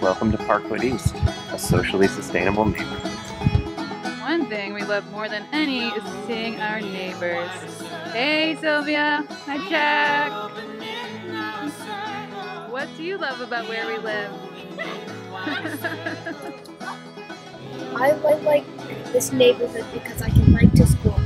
Welcome to Parkwood East, a socially sustainable neighborhood. One thing we love more than any is seeing our neighbors. Hey Sylvia, hi Jack. What do you love about where we live? I like this neighborhood because I can bike to school.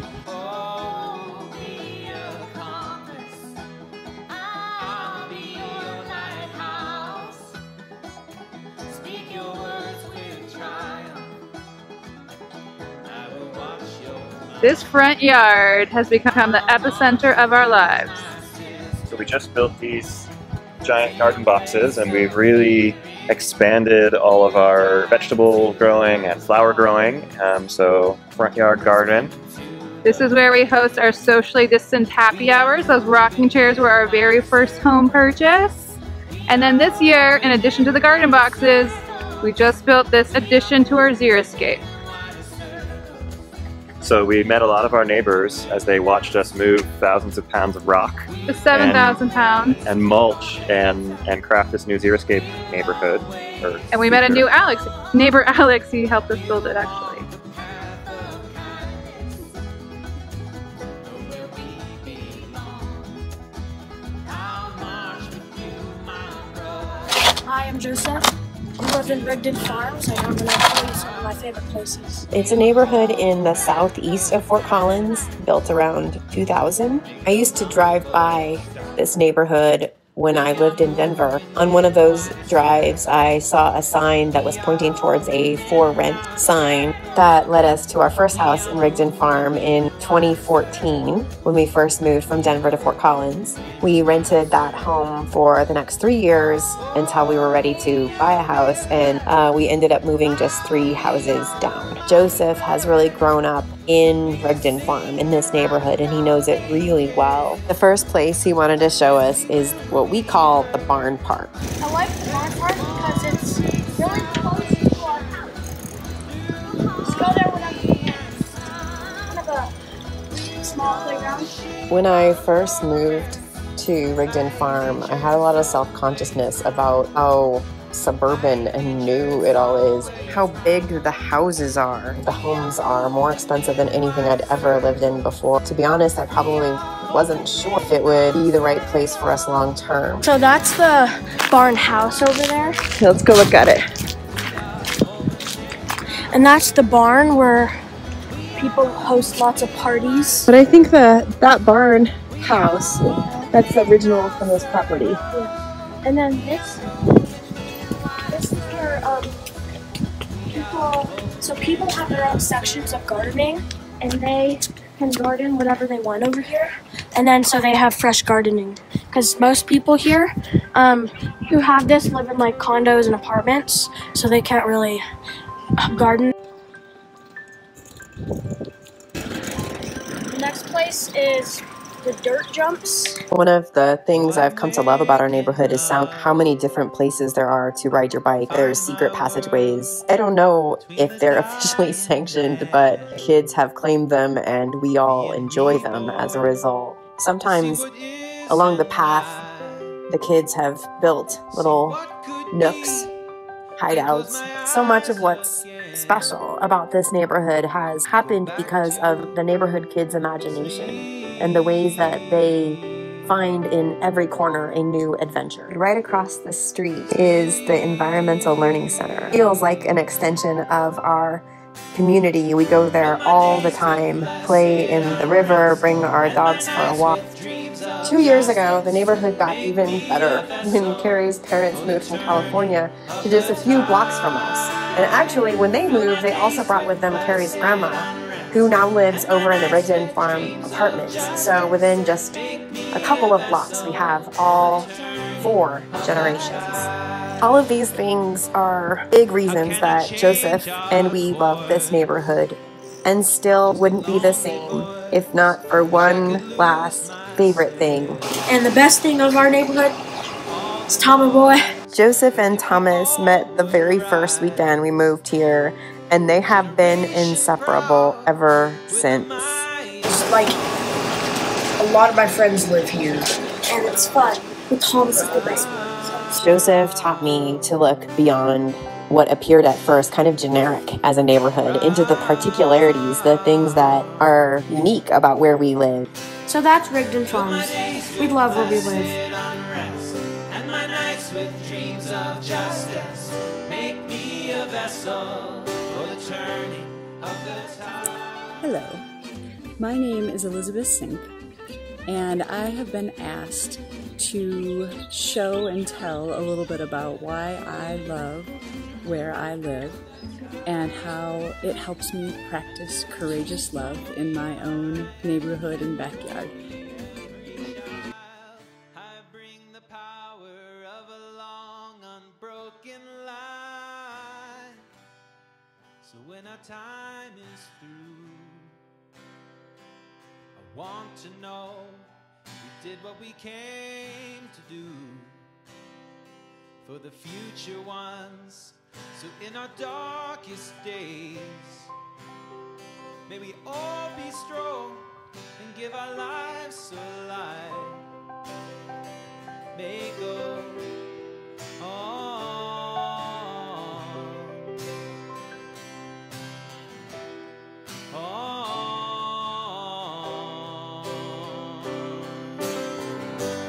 This front yard has become the epicenter of our lives. So we just built these giant garden boxes and we've really expanded all of our vegetable growing and flower growing. So front yard garden. This is where we host our socially distant happy hours. Those rocking chairs were our very first home purchase. And then this year, in addition to the garden boxes, we just built this addition to our xeriscape. So we met a lot of our neighbors as they watched us move thousands of pounds of rock. The 7,000 pounds. And mulch and craft this new xeriscape neighborhood. And we met a new neighbor Alex, he helped us build it actually. Hi, I'm Joseph. I live in Rigdon Farm, so I'm going to tell you some of my favorite places. It's a neighborhood in the southeast of Fort Collins, built around 2000. I used to drive by this neighborhood when I lived in Denver. On one of those drives, I saw a sign that was pointing towards a for rent sign that led us to our first house in Rigdon Farm in 2014 when we first moved from Denver to Fort Collins. We rented that home for the next 3 years until we were ready to buy a house, and we ended up moving just 3 houses down. Joseph has really grown up in Rigdon Farm in this neighborhood, and he knows it really well. The first place he wanted to show us is what we call the barn park. I like the barn park because it's really close to our house. Just go there whenever you can. Kind of a small playground. When I first moved to Rigdon Farm, I had a lot of self-consciousness about how suburban and new it all is, how big the houses are. The homes are more expensive than anything I'd ever lived in before. To be honest, I probably wasn't sure if it would be the right place for us long term. So that's the barn house over there. Let's go look at it. And that's the barn where people host lots of parties. But I think that barn house, that's the original from this property. Yeah. And then this is where people have their own sections of gardening, and they can garden whatever they want over here. And then so they have fresh gardening, because most people here who have this live in like condos and apartments, so they can't really garden. The next place is the dirt jumps. One of the things I've come to love about our neighborhood is how many different places there are to ride your bike. There's secret passageways. I don't know if they're officially sanctioned, but kids have claimed them and we all enjoy them as a result. Sometimes along the path, the kids have built little nooks, hideouts. So much of what's special about this neighborhood has happened because of the neighborhood kids' imagination and the ways that they find in every corner a new adventure. Right across the street is the Environmental Learning Center. It feels like an extension of our community. We go there all the time, play in the river, bring our dogs for a walk. 2 years ago, the neighborhood got even better when Carrie's parents moved from California to just a few blocks from us. And actually, when they moved, they also brought with them Carrie's grandma, who now lives over in the Rigdon Farm apartments. So within just a couple of blocks, we have all 4 generations. All of these things are big reasons that Joseph and we love this neighborhood, and still wouldn't be the same if not for one last favorite thing. And the best thing of our neighborhood is Tommy Boy. Joseph and Thomas met the very first weekend we moved here, and they have been inseparable ever since. Like, a lot of my friends live here, and it's fun. But Thomas is the best one. So. Joseph taught me to look beyond what appeared at first kind of generic as a neighborhood into the particularities, the things that are unique about where we live. So that's Rigdon Farm. We love where we live. Hello, my name is Elizabeth Sink, and I have been asked to show and tell a little bit about why I love where I live and how it helps me practice courageous love in my own neighborhood and backyard. I bring the power of a long unbroken line. So when our time is through, I want to know we did what we came to do for the future ones. So in our darkest days, may we all be strong and give our lives so light may go on.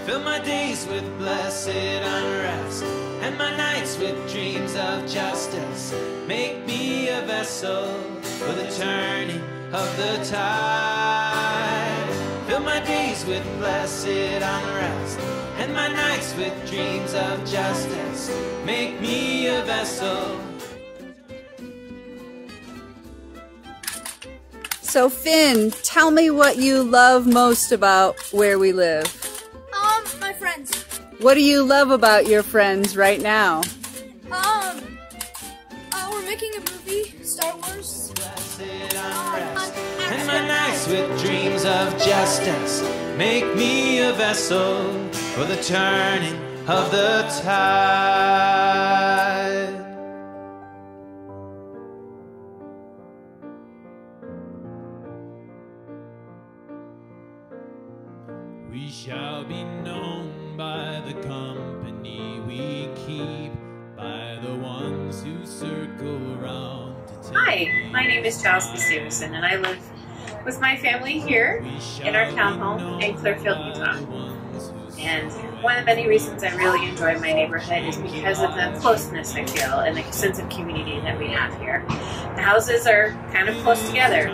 Fill my days with blessed unrest and my nights with dreams of justice. Make me a vessel for the turning of the tide. Fill my days with blessed unrest and my nights with dreams of justice. Make me a vessel. So Finn, tell me what you love most about where we live. My friends. What do you love about your friends right now? We're making a movie, Star Wars. And my nights with dreams of justice. Make me a vessel for the turning of the tide. We shall be known by the company we keep, by the ones who circle around to tell. Hi, my name is Chelsea Stevenson, and I live with my family here in our townhome in Clearfield, Utah. And one of the many reasons I really enjoy my neighborhood is because of the closeness I feel and the sense of community that we have here. The houses are kind of close together,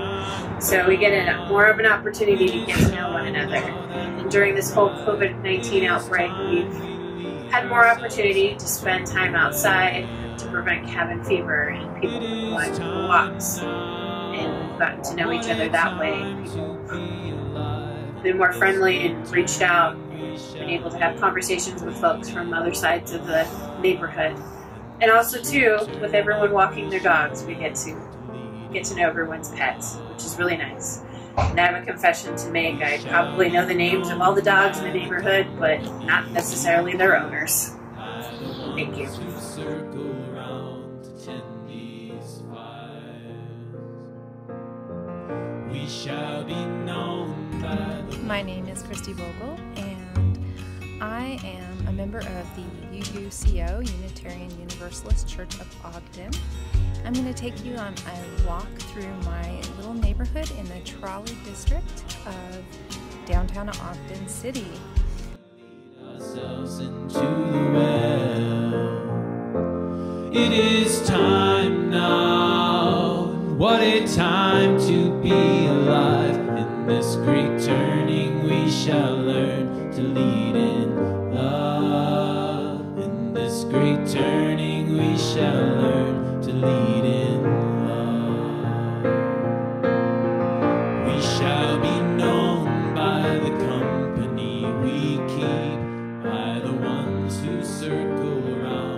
so we get more of an opportunity to get to know one another. And during this whole COVID-19 outbreak, we've had more opportunity to spend time outside to prevent cabin fever and people going for walks. And we've gotten to know each other that way. People have been more friendly and reached out and been able to have conversations with folks from other sides of the neighborhood. And also too, with everyone walking their dogs, we get to know everyone's pets, which is really nice. And I have a confession to make. I probably know the names of all the dogs in the neighborhood, but not necessarily their owners. Thank you. We shall be known by the... My name is Christy Vogel, and I am a member of the UUCO, Unitarian Universalist Church of Ogden. I'm going to take you on a walk through my little neighborhood in the Trolley district of downtown Ogden City. Ourselves into the well. It is time now. What a time to be alive. In this great turning we shall learn to lead in love. In this great turning we shall learn to lead in love. We shall be known by the company we keep, by the ones who circle around.